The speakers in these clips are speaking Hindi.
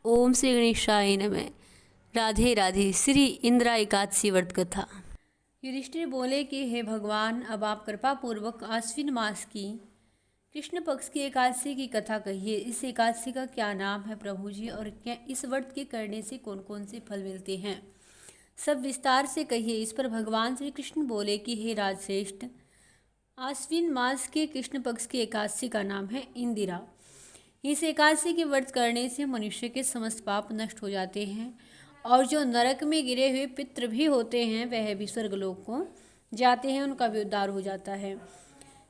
ओम श्री गणेशाय नमः। राधे राधे। श्री इंदिरा एकादशी व्रत कथा। युधिष्ठिर बोले कि हे भगवान, अब आप कृपा पूर्वक आश्विन मास की कृष्ण पक्ष की एकादशी की कथा कहिए। इस एकादशी का क्या नाम है प्रभु जी, और क्या इस व्रत के करने से कौन कौन से फल मिलते हैं, सब विस्तार से कहिए। इस पर भगवान श्री कृष्ण बोले कि हे राजश्रेष्ठ, आश्विन मास के कृष्ण पक्ष की एकादशी का नाम है इंदिरा। इस एकादशी के व्रत करने से मनुष्य के समस्त पाप नष्ट हो जाते हैं, और जो नरक में गिरे हुए पितृ भी होते हैं वह भी स्वर्गलोक को जाते हैं, उनका भी उद्धार हो जाता है।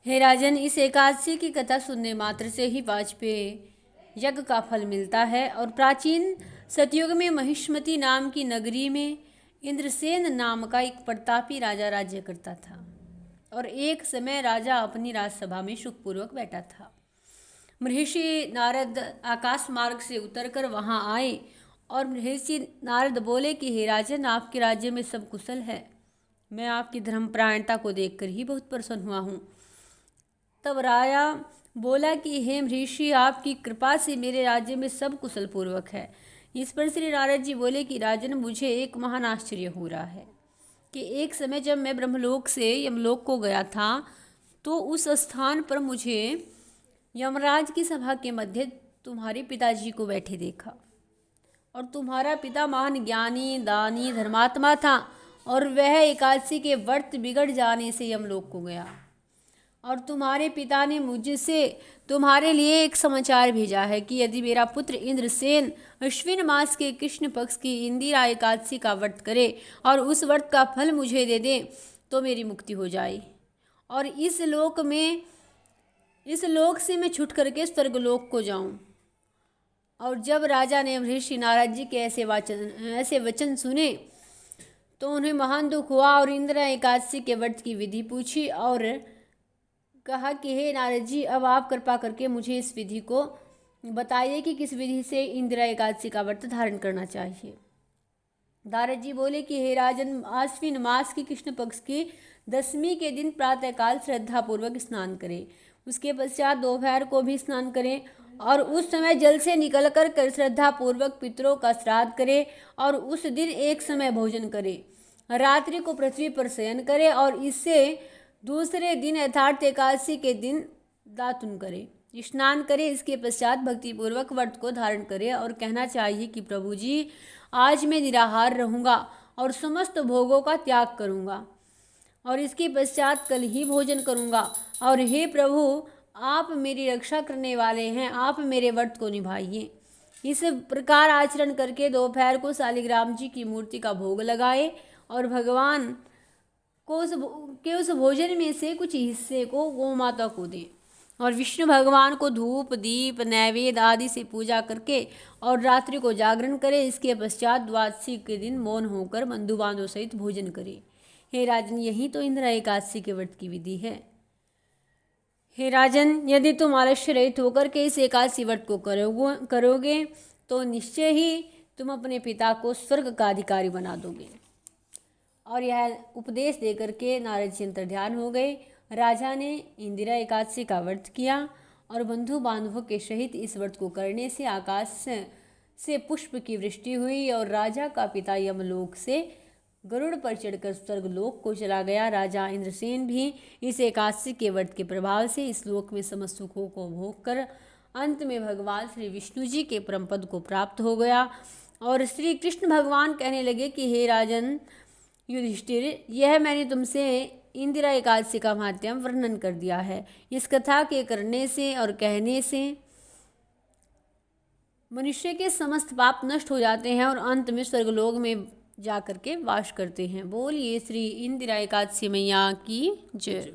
हे राजन, इस एकादशी की कथा सुनने मात्र से ही वाजपेयी यज्ञ का फल मिलता है। और प्राचीन सतयुग में महिष्मती नाम की नगरी में इंद्रसेन नाम का एक प्रतापी राजा राज्य करता था। और एक समय राजा अपनी राजसभा में सुखपूर्वक बैठा था। महर्षि नारद आकाश मार्ग से उतरकर वहां आए, और महर्षि नारद बोले कि हे राजन, आपके राज्य में सब कुशल है। मैं आपकी धर्मपरायणता को देखकर ही बहुत प्रसन्न हुआ हूँ। तब राजा बोला कि हे महर्षि, आपकी कृपा से मेरे राज्य में सब कुशल पूर्वक है। इस पर श्री नारद जी बोले कि राजन, मुझे एक महान आश्चर्य हो रहा है कि एक समय जब मैं ब्रह्मलोक से यमलोक को गया था, तो उस स्थान पर मुझे यमराज की सभा के मध्य तुम्हारे पिताजी को बैठे देखा। और तुम्हारा पिता महान ज्ञानी, दानी, धर्मात्मा था, और वह एकादशी के व्रत बिगड़ जाने से यमलोक को गया। और तुम्हारे पिता ने मुझसे तुम्हारे लिए एक समाचार भेजा है कि यदि मेरा पुत्र इंद्रसेन अश्विन मास के कृष्ण पक्ष की इंदिरा एकादशी का व्रत करे और उस व्रत का फल मुझे दे दे, तो मेरी मुक्ति हो जाए, और इस लोक से मैं छूट करके स्वर्गलोक को जाऊं। और जब राजा ने महर्षि नारद जी के ऐसे वचन सुने, तो उन्हें महान दुख हुआ, और इंदिरा एकादशी के व्रत की विधि पूछी और कहा कि हे नारद जी, अब आप कृपा करके मुझे इस विधि को बताइए कि किस विधि से इंदिरा एकादशी का व्रत धारण करना चाहिए। नारद जी बोले कि हे राजन, आश्विन मास की कृष्ण पक्ष की दशमी के दिन प्रातःकाल श्रद्धा पूर्वक स्नान करें। उसके पश्चात दोपहर को भी स्नान करें, और उस समय जल से निकलकर श्रद्धा पूर्वक पितरों का श्राद्ध करें, और उस दिन एक समय भोजन करें। रात्रि को पृथ्वी पर शयन करें, और इससे दूसरे दिन यथार्थ एकादशी के दिन दातुन करें, स्नान करें। इसके पश्चात भक्तिपूर्वक व्रत को धारण करें, और कहना चाहिए कि प्रभु जी, आज मैं निराहार रहूँगा और समस्त भोगों का त्याग करूँगा, और इसके पश्चात कल ही भोजन करूँगा। और हे प्रभु, आप मेरी रक्षा करने वाले हैं, आप मेरे व्रत को निभाइए। इस प्रकार आचरण करके दोपहर को शालिग्राम जी की मूर्ति का भोग लगाए, और भगवान को उस भोजन में से कुछ हिस्से को गौ माता को दें, और विष्णु भगवान को धूप, दीप, नैवेद्य आदि से पूजा करके और रात्रि को जागरण करें। इसके पश्चात द्वादशी के दिन मौन होकर बंधु बांधव सहित भोजन करें। हे राजन, यही तो इंदिरा एकादशी के व्रत की विधि है। हे राजन, यदि तुम आलस्य रहित होकर के इस एकादशी व्रत को करोगे तो निश्चय ही तुम अपने पिता को स्वर्ग का अधिकारी बना दोगे। और यह उपदेश देकर के नारद जी अंतर्ध्यान हो गए। राजा ने इंदिरा एकादशी का व्रत किया, और बंधु बांधवों के सहित इस व्रत को करने से आकाश से पुष्प की वृष्टि हुई, और राजा का पिता यमलोक से गरुड़ पर चढ़कर स्वर्गलोक को चला गया। राजा इंद्रसेन भी इस एकादशी के व्रत के प्रभाव से इस लोक में समस्त सुखों को भोग कर अंत में भगवान श्री विष्णु जी के परम पद को प्राप्त हो गया। और श्री कृष्ण भगवान कहने लगे कि हे राजन युधिष्ठिर, यह मैंने तुमसे इंदिरा एकादशी का माध्यम वर्णन कर दिया है। इस कथा के करने से और कहने से मनुष्य के समस्त पाप नष्ट हो जाते हैं, और अंत में स्वर्गलोक में जाकर के वास करते हैं। बोलिए श्री इंदिरा एकादशी मैया की जय।